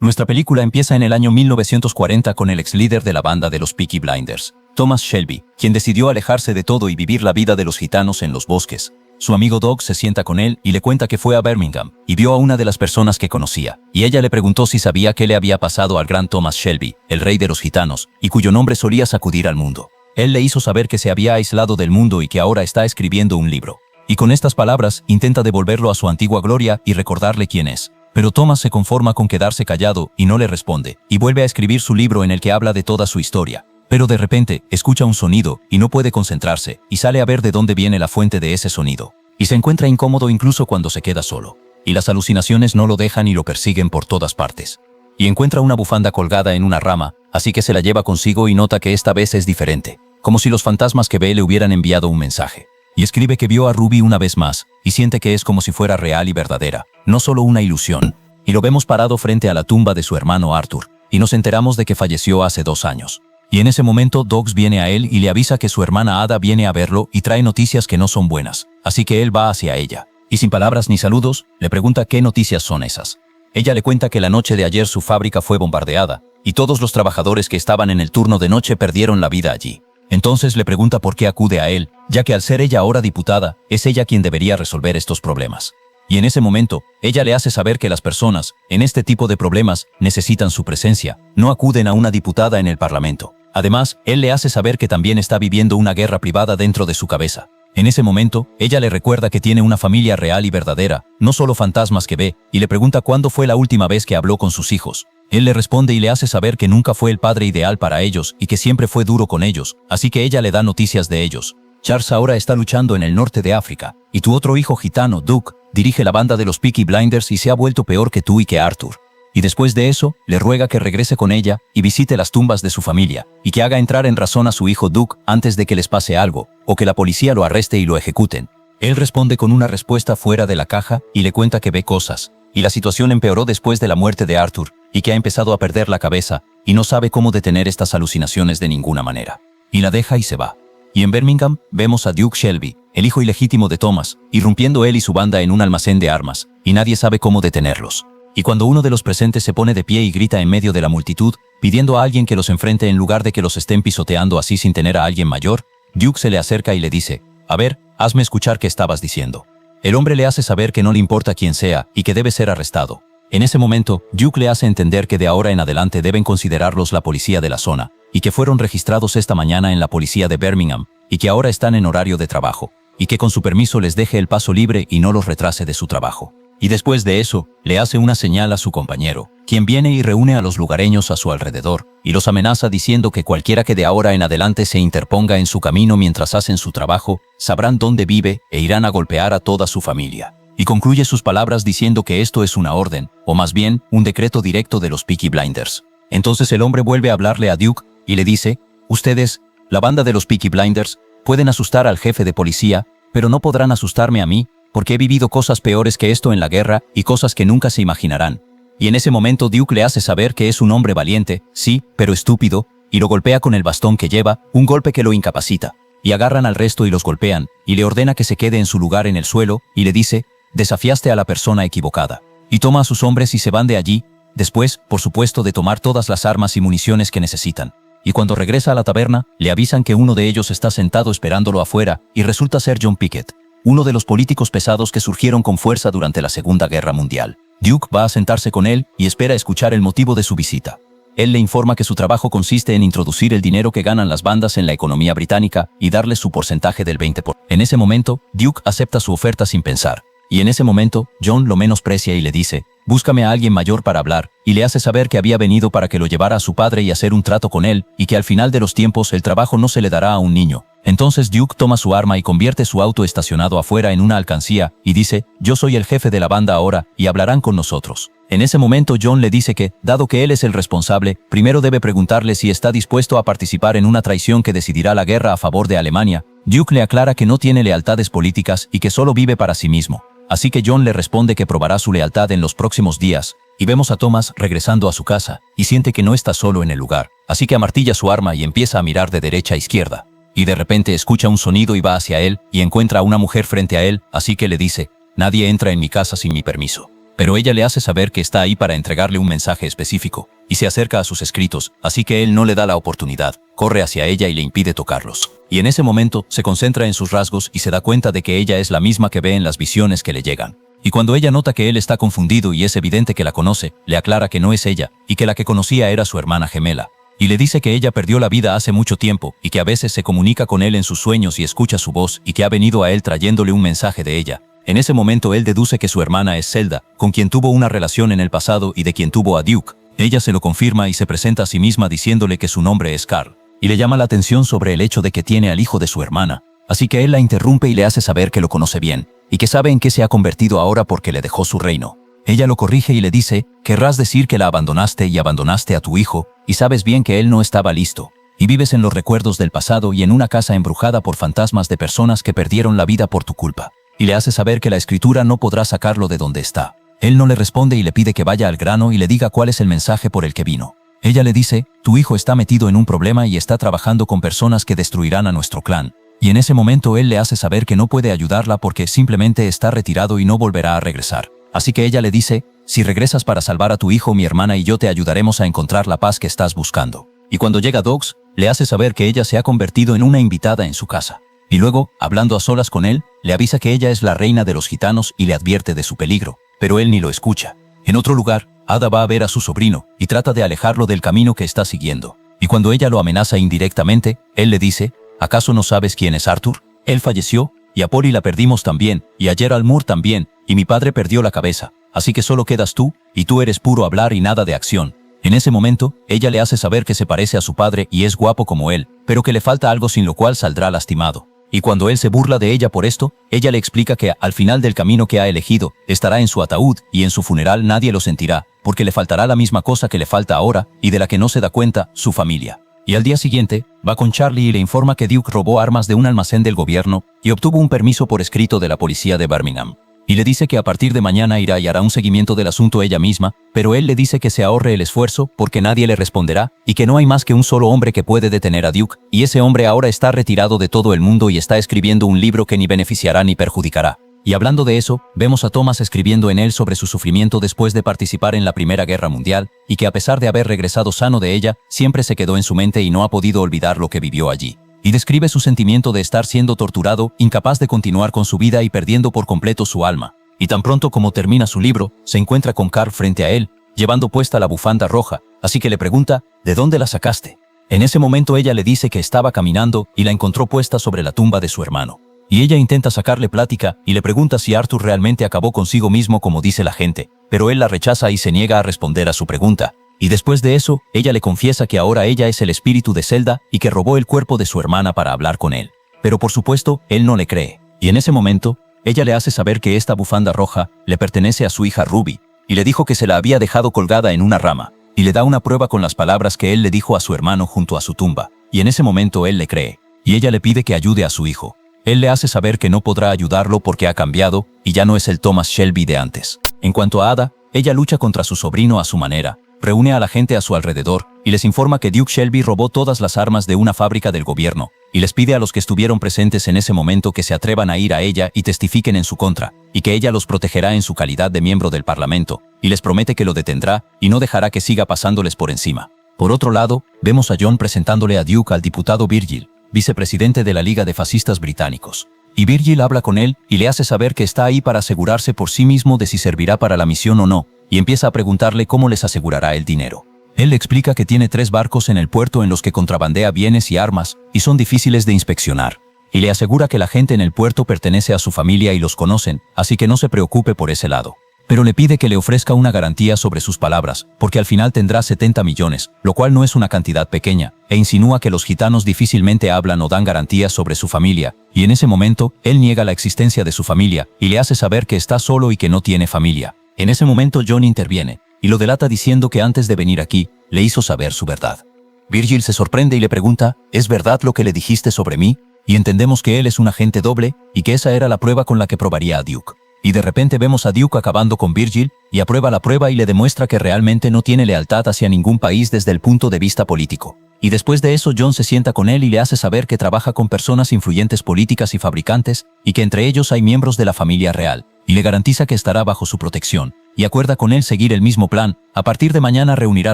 Nuestra película empieza en el año 1940 con el ex líder de la banda de los Peaky Blinders, Thomas Shelby, quien decidió alejarse de todo y vivir la vida de los gitanos en los bosques. Su amigo Doug se sienta con él y le cuenta que fue a Birmingham y vio a una de las personas que conocía, y ella le preguntó si sabía qué le había pasado al gran Thomas Shelby, el rey de los gitanos, y cuyo nombre solía sacudir al mundo. Él le hizo saber que se había aislado del mundo y que ahora está escribiendo un libro. Y con estas palabras intenta devolverlo a su antigua gloria y recordarle quién es. Pero Thomas se conforma con quedarse callado y no le responde, y vuelve a escribir su libro en el que habla de toda su historia. Pero de repente, escucha un sonido y no puede concentrarse, y sale a ver de dónde viene la fuente de ese sonido. Y se encuentra incómodo incluso cuando se queda solo. Y las alucinaciones no lo dejan y lo persiguen por todas partes. Y encuentra una bufanda colgada en una rama, así que se la lleva consigo y nota que esta vez es diferente, como si los fantasmas que ve le hubieran enviado un mensaje. Y escribe que vio a Ruby una vez más, y siente que es como si fuera real y verdadera, no solo una ilusión. Y lo vemos parado frente a la tumba de su hermano Arthur, y nos enteramos de que falleció hace 2 años. Y en ese momento Doug viene a él y le avisa que su hermana Ada viene a verlo y trae noticias que no son buenas, así que él va hacia ella. Y sin palabras ni saludos, le pregunta qué noticias son esas. Ella le cuenta que la noche de ayer su fábrica fue bombardeada, y todos los trabajadores que estaban en el turno de noche perdieron la vida allí. Entonces le pregunta por qué acude a él, ya que al ser ella ahora diputada, es ella quien debería resolver estos problemas. Y en ese momento, ella le hace saber que las personas, en este tipo de problemas, necesitan su presencia, no acuden a una diputada en el Parlamento. Además, él le hace saber que también está viviendo una guerra privada dentro de su cabeza. En ese momento, ella le recuerda que tiene una familia real y verdadera, no solo fantasmas que ve, y le pregunta cuándo fue la última vez que habló con sus hijos. Él le responde y le hace saber que nunca fue el padre ideal para ellos y que siempre fue duro con ellos, así que ella le da noticias de ellos. Charles ahora está luchando en el norte de África, y tu otro hijo gitano, Duke, dirige la banda de los Peaky Blinders y se ha vuelto peor que tú y que Arthur. Y después de eso, le ruega que regrese con ella y visite las tumbas de su familia, y que haga entrar en razón a su hijo Duke antes de que les pase algo, o que la policía lo arreste y lo ejecuten. Él responde con una respuesta fuera de la caja y le cuenta que ve cosas, y la situación empeoró después de la muerte de Arthur, y que ha empezado a perder la cabeza, y no sabe cómo detener estas alucinaciones de ninguna manera. Y la deja y se va. Y en Birmingham, vemos a Duke Shelby, el hijo ilegítimo de Thomas, irrumpiendo él y su banda en un almacén de armas, y nadie sabe cómo detenerlos. Y cuando uno de los presentes se pone de pie y grita en medio de la multitud, pidiendo a alguien que los enfrente en lugar de que los estén pisoteando así sin tener a alguien mayor, Duke se le acerca y le dice, «A ver, hazme escuchar qué estabas diciendo». El hombre le hace saber que no le importa quién sea y que debe ser arrestado. En ese momento, Duke le hace entender que de ahora en adelante deben considerarlos la policía de la zona, y que fueron registrados esta mañana en la policía de Birmingham, y que ahora están en horario de trabajo, y que con su permiso les deje el paso libre y no los retrase de su trabajo. Y después de eso, le hace una señal a su compañero, quien viene y reúne a los lugareños a su alrededor, y los amenaza diciendo que cualquiera que de ahora en adelante se interponga en su camino mientras hacen su trabajo, sabrán dónde vive e irán a golpear a toda su familia. Y concluye sus palabras diciendo que esto es una orden, o más bien, un decreto directo de los Peaky Blinders. Entonces el hombre vuelve a hablarle a Duke y le dice, «Ustedes, la banda de los Peaky Blinders, pueden asustar al jefe de policía, pero no podrán asustarme a mí, porque he vivido cosas peores que esto en la guerra y cosas que nunca se imaginarán». Y en ese momento Duke le hace saber que es un hombre valiente, sí, pero estúpido, y lo golpea con el bastón que lleva, un golpe que lo incapacita. Y agarran al resto y los golpean, y le ordena que se quede en su lugar en el suelo, y le dice, «Desafiaste a la persona equivocada». Y toma a sus hombres y se van de allí, después, por supuesto, de tomar todas las armas y municiones que necesitan. Y cuando regresa a la taberna, le avisan que uno de ellos está sentado esperándolo afuera, y resulta ser John Pickett, uno de los políticos pesados que surgieron con fuerza durante la Segunda Guerra Mundial. Duke va a sentarse con él y espera escuchar el motivo de su visita. Él le informa que su trabajo consiste en introducir el dinero que ganan las bandas en la economía británica y darles su porcentaje del 20%. En ese momento, Duke acepta su oferta sin pensar. Y en ese momento, John lo menosprecia y le dice, «Búscame a alguien mayor para hablar», y le hace saber que había venido para que lo llevara a su padre y hacer un trato con él, y que al final de los tiempos el trabajo no se le dará a un niño. Entonces Duke toma su arma y convierte su auto estacionado afuera en una alcancía, y dice, «Yo soy el jefe de la banda ahora, y hablarán con nosotros». En ese momento John le dice que, dado que él es el responsable, primero debe preguntarle si está dispuesto a participar en una traición que decidirá la guerra a favor de Alemania. Duke le aclara que no tiene lealtades políticas y que solo vive para sí mismo. Así que John le responde que probará su lealtad en los próximos días, y vemos a Thomas regresando a su casa, y siente que no está solo en el lugar, así que amartilla su arma y empieza a mirar de derecha a izquierda. Y de repente escucha un sonido y va hacia él, y encuentra a una mujer frente a él, así que le dice, «Nadie entra en mi casa sin mi permiso». pero ella le hace saber que está ahí para entregarle un mensaje específico, y se acerca a sus escritos, así que él no le da la oportunidad, corre hacia ella y le impide tocarlos. Y en ese momento se concentra en sus rasgos y se da cuenta de que ella es la misma que ve en las visiones que le llegan. Y cuando ella nota que él está confundido y es evidente que la conoce, le aclara que no es ella, y que la que conocía era su hermana gemela. Y le dice que ella perdió la vida hace mucho tiempo, y que a veces se comunica con él en sus sueños y escucha su voz, y que ha venido a él trayéndole un mensaje de ella. En ese momento él deduce que su hermana es Zelda, con quien tuvo una relación en el pasado y de quien tuvo a Duke. Ella se lo confirma y se presenta a sí misma diciéndole que su nombre es Carl, y le llama la atención sobre el hecho de que tiene al hijo de su hermana. Así que él la interrumpe y le hace saber que lo conoce bien, y que sabe en qué se ha convertido ahora porque le dejó su reino. Ella lo corrige y le dice, querrás decir que la abandonaste y abandonaste a tu hijo, y sabes bien que él no estaba listo, y vives en los recuerdos del pasado y en una casa embrujada por fantasmas de personas que perdieron la vida por tu culpa. Y le hace saber que la escritura no podrá sacarlo de donde está. Él no le responde y le pide que vaya al grano y le diga cuál es el mensaje por el que vino. Ella le dice, tu hijo está metido en un problema y está trabajando con personas que destruirán a nuestro clan. Y en ese momento él le hace saber que no puede ayudarla porque simplemente está retirado y no volverá a regresar. Así que ella le dice, si regresas para salvar a tu hijo, mi hermana y yo te ayudaremos a encontrar la paz que estás buscando. Y cuando llega Dogs, le hace saber que ella se ha convertido en una invitada en su casa. Y luego, hablando a solas con él, le avisa que ella es la reina de los gitanos y le advierte de su peligro, pero él ni lo escucha. En otro lugar, Ada va a ver a su sobrino y trata de alejarlo del camino que está siguiendo. Y cuando ella lo amenaza indirectamente, él le dice, ¿acaso no sabes quién es Arthur? Él falleció, y a Polly la perdimos también, y a Gerald Moore también, y mi padre perdió la cabeza, así que solo quedas tú, y tú eres puro hablar y nada de acción. En ese momento, ella le hace saber que se parece a su padre y es guapo como él, pero que le falta algo sin lo cual saldrá lastimado. Y cuando él se burla de ella por esto, ella le explica que al final del camino que ha elegido, estará en su ataúd y en su funeral nadie lo sentirá, porque le faltará la misma cosa que le falta ahora y de la que no se da cuenta, su familia. Y al día siguiente, va con Charlie y le informa que Duke robó armas de un almacén del gobierno y obtuvo un permiso por escrito de la policía de Birmingham. Y le dice que a partir de mañana irá y hará un seguimiento del asunto ella misma, pero él le dice que se ahorre el esfuerzo porque nadie le responderá y que no hay más que un solo hombre que puede detener a Duke, y ese hombre ahora está retirado de todo el mundo y está escribiendo un libro que ni beneficiará ni perjudicará. Y hablando de eso, vemos a Thomas escribiendo en él sobre su sufrimiento después de participar en la Primera Guerra Mundial, y que a pesar de haber regresado sano de ella, siempre se quedó en su mente y no ha podido olvidar lo que vivió allí. Y describe su sentimiento de estar siendo torturado, incapaz de continuar con su vida y perdiendo por completo su alma. Y tan pronto como termina su libro, se encuentra con Carl frente a él, llevando puesta la bufanda roja, así que le pregunta, ¿de dónde la sacaste? En ese momento ella le dice que estaba caminando y la encontró puesta sobre la tumba de su hermano. Y ella intenta sacarle plática y le pregunta si Arthur realmente acabó consigo mismo como dice la gente, pero él la rechaza y se niega a responder a su pregunta. Y después de eso, ella le confiesa que ahora ella es el espíritu de Zelda y que robó el cuerpo de su hermana para hablar con él. Pero por supuesto, él no le cree. Y en ese momento, ella le hace saber que esta bufanda roja le pertenece a su hija Ruby, y le dijo que se la había dejado colgada en una rama, y le da una prueba con las palabras que él le dijo a su hermano junto a su tumba. Y en ese momento él le cree, y ella le pide que ayude a su hijo. Él le hace saber que no podrá ayudarlo porque ha cambiado y ya no es el Thomas Shelby de antes. En cuanto a Ada, ella lucha contra su sobrino a su manera, reúne a la gente a su alrededor y les informa que Duke Shelby robó todas las armas de una fábrica del gobierno, y les pide a los que estuvieron presentes en ese momento que se atrevan a ir a ella y testifiquen en su contra, y que ella los protegerá en su calidad de miembro del Parlamento, y les promete que lo detendrá y no dejará que siga pasándoles por encima. Por otro lado, vemos a John presentándole a Duke al diputado Virgil, vicepresidente de la Liga de Fascistas Británicos. Y Virgil habla con él y le hace saber que está ahí para asegurarse por sí mismo de si servirá para la misión o no, y empieza a preguntarle cómo les asegurará el dinero. Él le explica que tiene 3 barcos en el puerto en los que contrabandea bienes y armas, y son difíciles de inspeccionar. Y le asegura que la gente en el puerto pertenece a su familia y los conocen, así que no se preocupe por ese lado. Pero le pide que le ofrezca una garantía sobre sus palabras, porque al final tendrá 70 millones, lo cual no es una cantidad pequeña, e insinúa que los gitanos difícilmente hablan o dan garantías sobre su familia, y en ese momento, él niega la existencia de su familia, y le hace saber que está solo y que no tiene familia. En ese momento John interviene, y lo delata diciendo que antes de venir aquí, le hizo saber su verdad. Virgil se sorprende y le pregunta, ¿es verdad lo que le dijiste sobre mí? Y entendemos que él es un agente doble, y que esa era la prueba con la que probaría a Duke. Y de repente vemos a Duke acabando con Virgil, y aprueba la prueba y le demuestra que realmente no tiene lealtad hacia ningún país desde el punto de vista político. Y después de eso John se sienta con él y le hace saber que trabaja con personas influyentes políticas y fabricantes, y que entre ellos hay miembros de la familia real, y le garantiza que estará bajo su protección, y acuerda con él seguir el mismo plan. A partir de mañana reunirá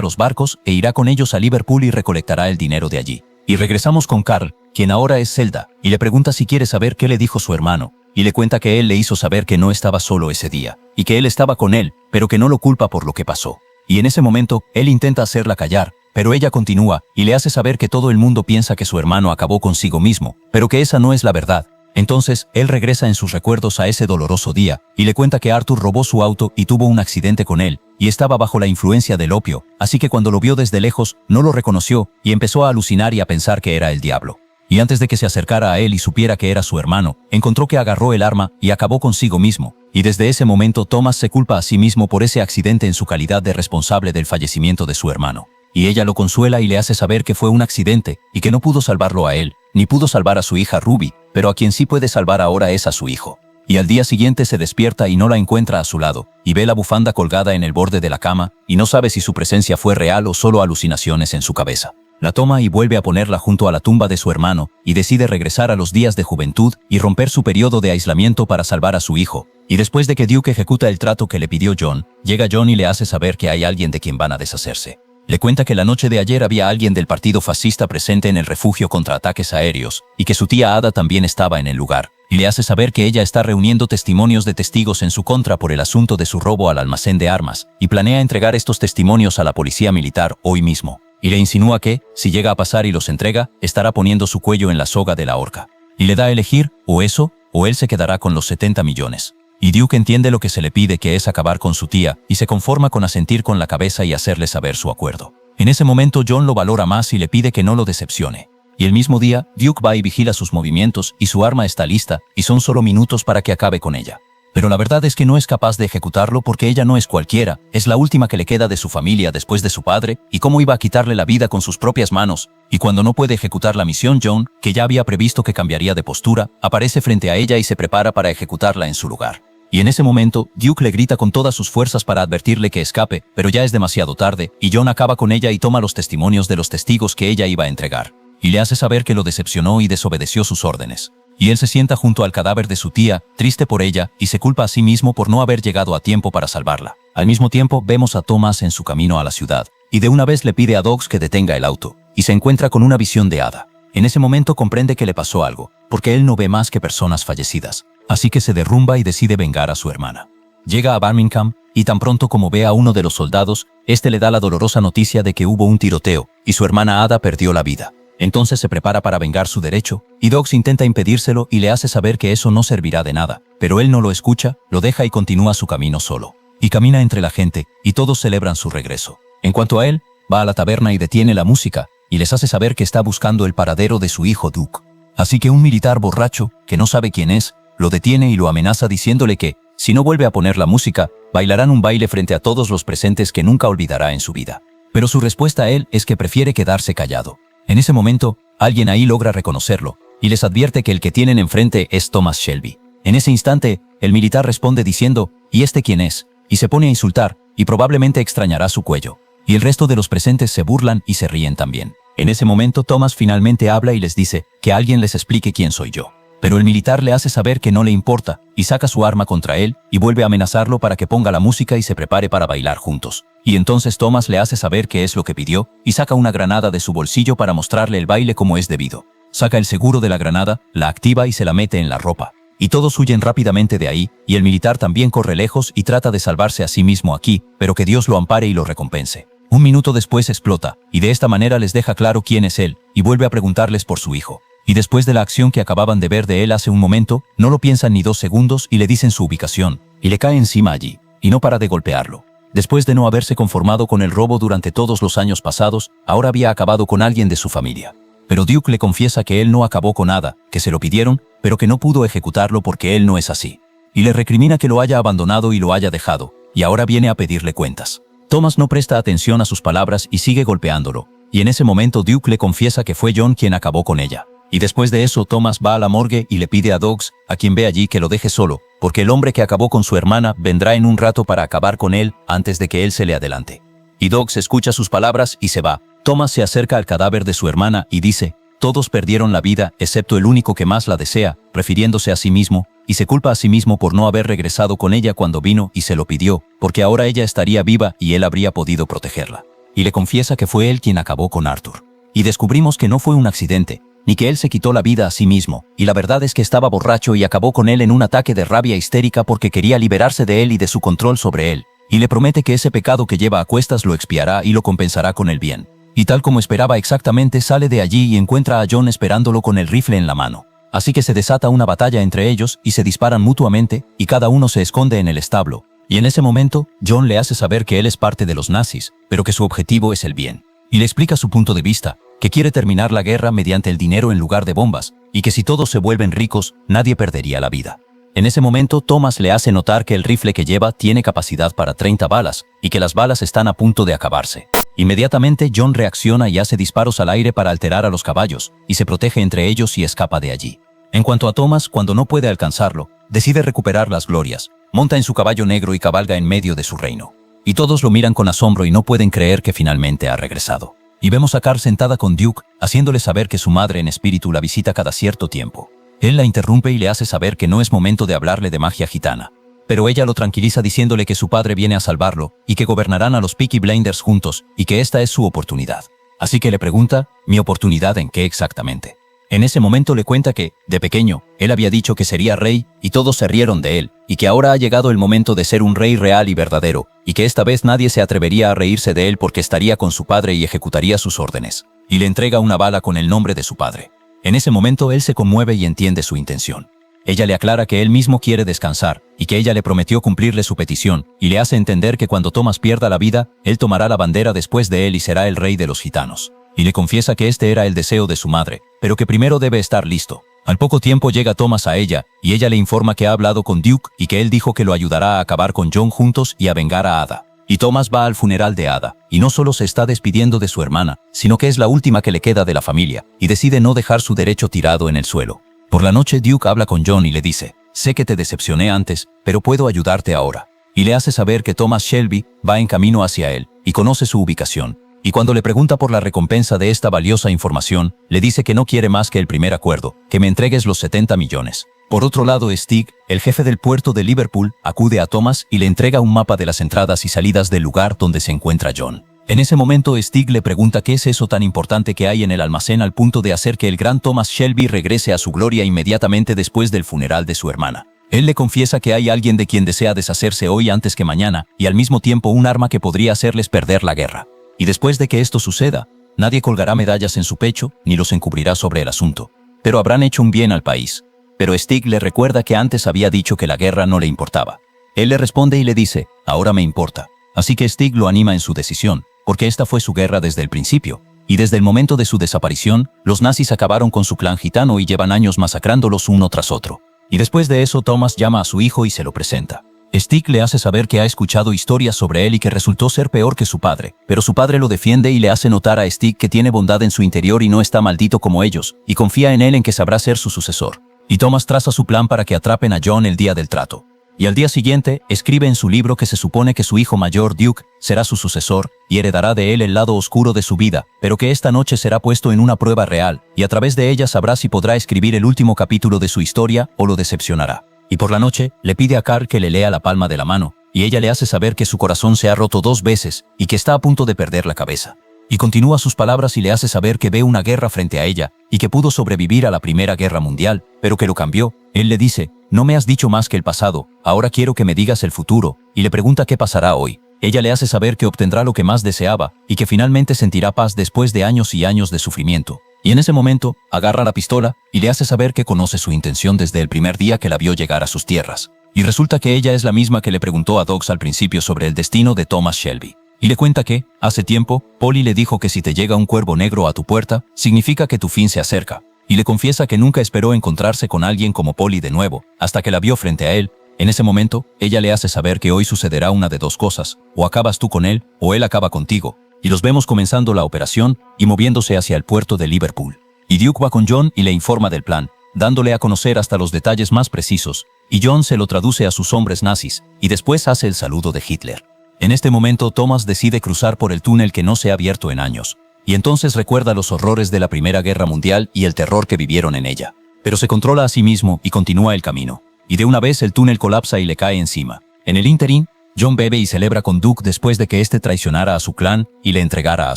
los barcos e irá con ellos a Liverpool y recolectará el dinero de allí. Y regresamos con Carl, quien ahora es Zelda, y le pregunta si quiere saber qué le dijo su hermano, y le cuenta que él le hizo saber que no estaba solo ese día, y que él estaba con él, pero que no lo culpa por lo que pasó. Y en ese momento, él intenta hacerla callar, pero ella continúa y le hace saber que todo el mundo piensa que su hermano acabó consigo mismo, pero que esa no es la verdad. Entonces, él regresa en sus recuerdos a ese doloroso día, y le cuenta que Arthur robó su auto y tuvo un accidente con él, y estaba bajo la influencia del opio, así que cuando lo vio desde lejos, no lo reconoció, y empezó a alucinar y a pensar que era el diablo. Y antes de que se acercara a él y supiera que era su hermano, encontró que agarró el arma y acabó consigo mismo, y desde ese momento Thomas se culpa a sí mismo por ese accidente en su calidad de responsable del fallecimiento de su hermano. Y ella lo consuela y le hace saber que fue un accidente, y que no pudo salvarlo a él, ni pudo salvar a su hija Ruby, pero a quien sí puede salvar ahora es a su hijo. Y al día siguiente se despierta y no la encuentra a su lado, y ve la bufanda colgada en el borde de la cama, y no sabe si su presencia fue real o solo alucinaciones en su cabeza. La toma y vuelve a ponerla junto a la tumba de su hermano, y decide regresar a los días de juventud y romper su periodo de aislamiento para salvar a su hijo. Y después de que Duke ejecuta el trato que le pidió John, llega John y le hace saber que hay alguien de quien van a deshacerse. Le cuenta que la noche de ayer había alguien del partido fascista presente en el refugio contra ataques aéreos, y que su tía Ada también estaba en el lugar, y le hace saber que ella está reuniendo testimonios de testigos en su contra por el asunto de su robo al almacén de armas, y planea entregar estos testimonios a la policía militar hoy mismo. Y le insinúa que, si llega a pasar y los entrega, estará poniendo su cuello en la soga de la horca. Y le da a elegir, o eso, o él se quedará con los 70 millones. Y Duke entiende lo que se le pide, que es acabar con su tía, y se conforma con asentir con la cabeza y hacerle saber su acuerdo. En ese momento John lo valora más y le pide que no lo decepcione. Y el mismo día, Duke va y vigila sus movimientos y su arma está lista, y son solo minutos para que acabe con ella. Pero la verdad es que no es capaz de ejecutarlo porque ella no es cualquiera, es la última que le queda de su familia después de su padre, y cómo iba a quitarle la vida con sus propias manos. Y cuando no puede ejecutar la misión, John, que ya había previsto que cambiaría de postura, aparece frente a ella y se prepara para ejecutarla en su lugar. Y en ese momento, Duke le grita con todas sus fuerzas para advertirle que escape, pero ya es demasiado tarde, y John acaba con ella y toma los testimonios de los testigos que ella iba a entregar. Y le hace saber que lo decepcionó y desobedeció sus órdenes. Y él se sienta junto al cadáver de su tía, triste por ella, y se culpa a sí mismo por no haber llegado a tiempo para salvarla. Al mismo tiempo, vemos a Thomas en su camino a la ciudad, y de una vez le pide a Dogs que detenga el auto, y se encuentra con una visión de Ada. En ese momento comprende que le pasó algo, porque él no ve más que personas fallecidas. Así que se derrumba y decide vengar a su hermana. Llega a Birmingham, y tan pronto como ve a uno de los soldados, este le da la dolorosa noticia de que hubo un tiroteo, y su hermana Ada perdió la vida. Entonces se prepara para vengar su derecho, y Dogs intenta impedírselo y le hace saber que eso no servirá de nada, pero él no lo escucha, lo deja y continúa su camino solo. Y camina entre la gente, y todos celebran su regreso. En cuanto a él, va a la taberna y detiene la música, y les hace saber que está buscando el paradero de su hijo Duke. Así que un militar borracho, que no sabe quién es, lo detiene y lo amenaza diciéndole que, si no vuelve a poner la música, bailarán un baile frente a todos los presentes que nunca olvidará en su vida. Pero su respuesta a él es que prefiere quedarse callado. En ese momento, alguien ahí logra reconocerlo, y les advierte que el que tienen enfrente es Thomas Shelby. En ese instante, el militar responde diciendo, ¿y este quién es? Y se pone a insultar, y probablemente extrañará su cuello. Y el resto de los presentes se burlan y se ríen también. En ese momento Thomas finalmente habla y les dice que alguien les explique quién soy yo. Pero el militar le hace saber que no le importa, y saca su arma contra él, y vuelve a amenazarlo para que ponga la música y se prepare para bailar juntos. Y entonces Thomas le hace saber qué es lo que pidió, y saca una granada de su bolsillo para mostrarle el baile como es debido. Saca el seguro de la granada, la activa y se la mete en la ropa. Y todos huyen rápidamente de ahí, y el militar también corre lejos y trata de salvarse a sí mismo aquí, pero que Dios lo ampare y lo recompense. Un minuto después explota, y de esta manera les deja claro quién es él, y vuelve a preguntarles por su hijo. Y después de la acción que acababan de ver de él hace un momento, no lo piensan ni 2 segundos y le dicen su ubicación, y le cae encima allí, y no para de golpearlo. Después de no haberse conformado con el robo durante todos los años pasados, ahora había acabado con alguien de su familia. Pero Duke le confiesa que él no acabó con Ada, que se lo pidieron, pero que no pudo ejecutarlo porque él no es así. Y le recrimina que lo haya abandonado y lo haya dejado, y ahora viene a pedirle cuentas. Thomas no presta atención a sus palabras y sigue golpeándolo, y en ese momento Duke le confiesa que fue John quien acabó con ella. Y después de eso Thomas va a la morgue y le pide a Dogs, a quien ve allí, que lo deje solo, porque el hombre que acabó con su hermana vendrá en un rato para acabar con él antes de que él se le adelante. Y Dogs escucha sus palabras y se va. Thomas se acerca al cadáver de su hermana y dice, todos perdieron la vida excepto el único que más la desea, refiriéndose a sí mismo, y se culpa a sí mismo por no haber regresado con ella cuando vino y se lo pidió, porque ahora ella estaría viva y él habría podido protegerla. Y le confiesa que fue él quien acabó con Arthur. Y descubrimos que no fue un accidente, ni que él se quitó la vida a sí mismo, y la verdad es que estaba borracho y acabó con él en un ataque de rabia histérica porque quería liberarse de él y de su control sobre él, y le promete que ese pecado que lleva a cuestas lo expiará y lo compensará con el bien. Y tal como esperaba exactamente, sale de allí y encuentra a John esperándolo con el rifle en la mano. Así que se desata una batalla entre ellos y se disparan mutuamente, y cada uno se esconde en el establo. Y en ese momento, John le hace saber que él es parte de los nazis, pero que su objetivo es el bien. Y le explica su punto de vista, que quiere terminar la guerra mediante el dinero en lugar de bombas, y que si todos se vuelven ricos, nadie perdería la vida. En ese momento, Thomas le hace notar que el rifle que lleva tiene capacidad para 30 balas, y que las balas están a punto de acabarse. Inmediatamente, John reacciona y hace disparos al aire para alterar a los caballos, y se protege entre ellos y escapa de allí. En cuanto a Thomas, cuando no puede alcanzarlo, decide recuperar las glorias, monta en su caballo negro y cabalga en medio de su reino. Y todos lo miran con asombro y no pueden creer que finalmente ha regresado. Y vemos a Carl sentada con Duke, haciéndole saber que su madre en espíritu la visita cada cierto tiempo. Él la interrumpe y le hace saber que no es momento de hablarle de magia gitana. Pero ella lo tranquiliza diciéndole que su padre viene a salvarlo y que gobernarán a los Peaky Blinders juntos y que esta es su oportunidad. Así que le pregunta, ¿mi oportunidad en qué exactamente? En ese momento le cuenta que, de pequeño, él había dicho que sería rey y todos se rieron de él, y que ahora ha llegado el momento de ser un rey real y verdadero, y que esta vez nadie se atrevería a reírse de él porque estaría con su padre y ejecutaría sus órdenes. Y le entrega una bala con el nombre de su padre. En ese momento él se conmueve y entiende su intención. Ella le aclara que él mismo quiere descansar, y que ella le prometió cumplirle su petición, y le hace entender que cuando Thomas pierda la vida, él tomará la bandera después de él y será el rey de los gitanos. Y le confiesa que este era el deseo de su madre, pero que primero debe estar listo. Al poco tiempo llega Thomas a ella, y ella le informa que ha hablado con Duke y que él dijo que lo ayudará a acabar con John juntos y a vengar a Ada. Y Thomas va al funeral de Ada, y no solo se está despidiendo de su hermana, sino que es la última que le queda de la familia, y decide no dejar su derecho tirado en el suelo. Por la noche Duke habla con John y le dice, sé que te decepcioné antes, pero puedo ayudarte ahora. Y le hace saber que Thomas Shelby va en camino hacia él, y conoce su ubicación. Y cuando le pregunta por la recompensa de esta valiosa información, le dice que no quiere más que el primer acuerdo, que me entregues los 70 millones. Por otro lado, Stig, el jefe del puerto de Liverpool, acude a Thomas y le entrega un mapa de las entradas y salidas del lugar donde se encuentra John. En ese momento, Stig le pregunta qué es eso tan importante que hay en el almacén al punto de hacer que el gran Thomas Shelby regrese a su gloria inmediatamente después del funeral de su hermana. Él le confiesa que hay alguien de quien desea deshacerse hoy antes que mañana, y al mismo tiempo un arma que podría hacerles perder la guerra. Y después de que esto suceda, nadie colgará medallas en su pecho ni los encubrirá sobre el asunto. Pero habrán hecho un bien al país. Pero Stig le recuerda que antes había dicho que la guerra no le importaba. Él le responde y le dice, ahora me importa. Así que Stig lo anima en su decisión, porque esta fue su guerra desde el principio. Y desde el momento de su desaparición, los nazis acabaron con su clan gitano y llevan años masacrándolos uno tras otro. Y después de eso Thomas llama a su hijo y se lo presenta. Stig le hace saber que ha escuchado historias sobre él y que resultó ser peor que su padre, pero su padre lo defiende y le hace notar a Stig que tiene bondad en su interior y no está maldito como ellos, y confía en él en que sabrá ser su sucesor. Y Thomas traza su plan para que atrapen a John el día del trato. Y al día siguiente, escribe en su libro que se supone que su hijo mayor, Duke, será su sucesor y heredará de él el lado oscuro de su vida, pero que esta noche será puesto en una prueba real, y a través de ella sabrá si podrá escribir el último capítulo de su historia o lo decepcionará. Y por la noche, le pide a Carl que le lea la palma de la mano, y ella le hace saber que su corazón se ha roto 2 veces y que está a punto de perder la cabeza. Y continúa sus palabras y le hace saber que ve una guerra frente a ella y que pudo sobrevivir a la Primera Guerra Mundial, pero que lo cambió. Él le dice, no me has dicho más que el pasado, ahora quiero que me digas el futuro, y le pregunta qué pasará hoy. Ella le hace saber que obtendrá lo que más deseaba y que finalmente sentirá paz después de años y años de sufrimiento. Y en ese momento, agarra la pistola y le hace saber que conoce su intención desde el primer día que la vio llegar a sus tierras. Y resulta que ella es la misma que le preguntó a Dogs al principio sobre el destino de Thomas Shelby. Y le cuenta que, hace tiempo, Polly le dijo que si te llega un cuervo negro a tu puerta, significa que tu fin se acerca. Y le confiesa que nunca esperó encontrarse con alguien como Polly de nuevo, hasta que la vio frente a él. En ese momento, ella le hace saber que hoy sucederá una de 2 cosas, o acabas tú con él, o él acaba contigo. Y los vemos comenzando la operación y moviéndose hacia el puerto de Liverpool. Y Duke va con John y le informa del plan, dándole a conocer hasta los detalles más precisos, y John se lo traduce a sus hombres nazis, y después hace el saludo de Hitler. En este momento Thomas decide cruzar por el túnel que no se ha abierto en años, y entonces recuerda los horrores de la Primera Guerra Mundial y el terror que vivieron en ella. Pero se controla a sí mismo y continúa el camino. y de una vez el túnel colapsa y le cae encima. En el ínterin, Jon bebe y celebra con Duke después de que éste traicionara a su clan y le entregara a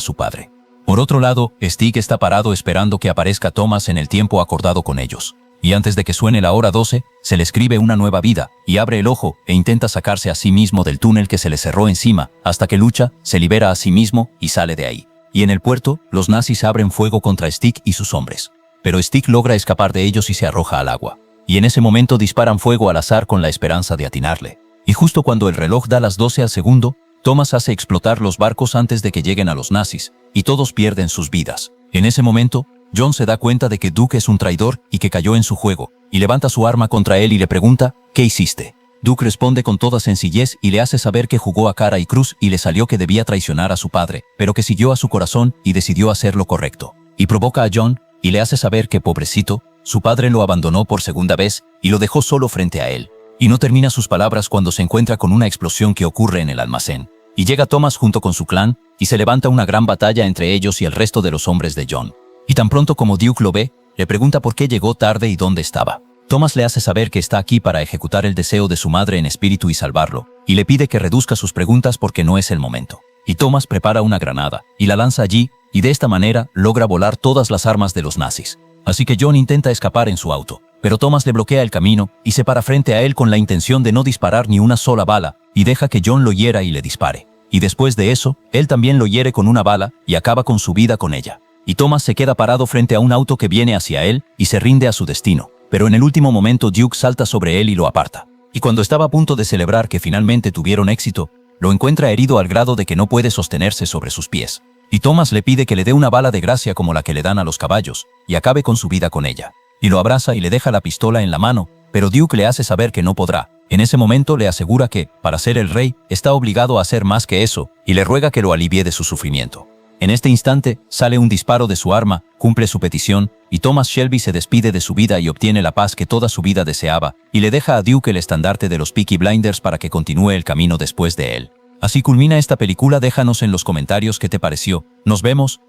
su padre. Por otro lado, Stick está parado esperando que aparezca Thomas en el tiempo acordado con ellos. Y antes de que suene la hora 12, se le escribe una nueva vida, y abre el ojo e intenta sacarse a sí mismo del túnel que se le cerró encima, hasta que lucha, se libera a sí mismo y sale de ahí. Y en el puerto, los nazis abren fuego contra Stick y sus hombres. Pero Stick logra escapar de ellos y se arroja al agua. Y en ese momento disparan fuego al azar con la esperanza de atinarle. Y justo cuando el reloj da las 12 al segundo, Thomas hace explotar los barcos antes de que lleguen a los nazis, y todos pierden sus vidas. En ese momento, Jon se da cuenta de que Duke es un traidor y que cayó en su juego, y levanta su arma contra él y le pregunta, ¿qué hiciste? Duke responde con toda sencillez y le hace saber que jugó a cara y cruz y le salió que debía traicionar a su padre, pero que siguió a su corazón y decidió hacer lo correcto. Y provoca a Jon y le hace saber que, pobrecito, su padre lo abandonó por segunda vez y lo dejó solo frente a él. Y no termina sus palabras cuando se encuentra con una explosión que ocurre en el almacén. Y llega Thomas junto con su clan, y se levanta una gran batalla entre ellos y el resto de los hombres de Jon. Y tan pronto como Duke lo ve, le pregunta por qué llegó tarde y dónde estaba. Thomas le hace saber que está aquí para ejecutar el deseo de su madre en espíritu y salvarlo, y le pide que reduzca sus preguntas porque no es el momento. Y Thomas prepara una granada, y la lanza allí, y de esta manera logra volar todas las armas de los nazis. Así que Jon intenta escapar en su auto, pero Thomas le bloquea el camino y se para frente a él con la intención de no disparar ni una sola bala, y deja que Jon lo hiera y le dispare. Y después de eso, él también lo hiere con una bala y acaba con su vida con ella. Y Thomas se queda parado frente a un auto que viene hacia él y se rinde a su destino. Pero en el último momento Duke salta sobre él y lo aparta. Y cuando estaba a punto de celebrar que finalmente tuvieron éxito, lo encuentra herido al grado de que no puede sostenerse sobre sus pies. Y Thomas le pide que le dé una bala de gracia como la que le dan a los caballos, y acabe con su vida con ella. Y lo abraza y le deja la pistola en la mano, pero Duke le hace saber que no podrá. En ese momento le asegura que, para ser el rey, está obligado a hacer más que eso, y le ruega que lo alivie de su sufrimiento. En este instante, sale un disparo de su arma, cumple su petición, y Thomas Shelby se despide de su vida y obtiene la paz que toda su vida deseaba, y le deja a Duke el estandarte de los Peaky Blinders para que continúe el camino después de él. Así culmina esta película. Déjanos en los comentarios qué te pareció. Nos vemos.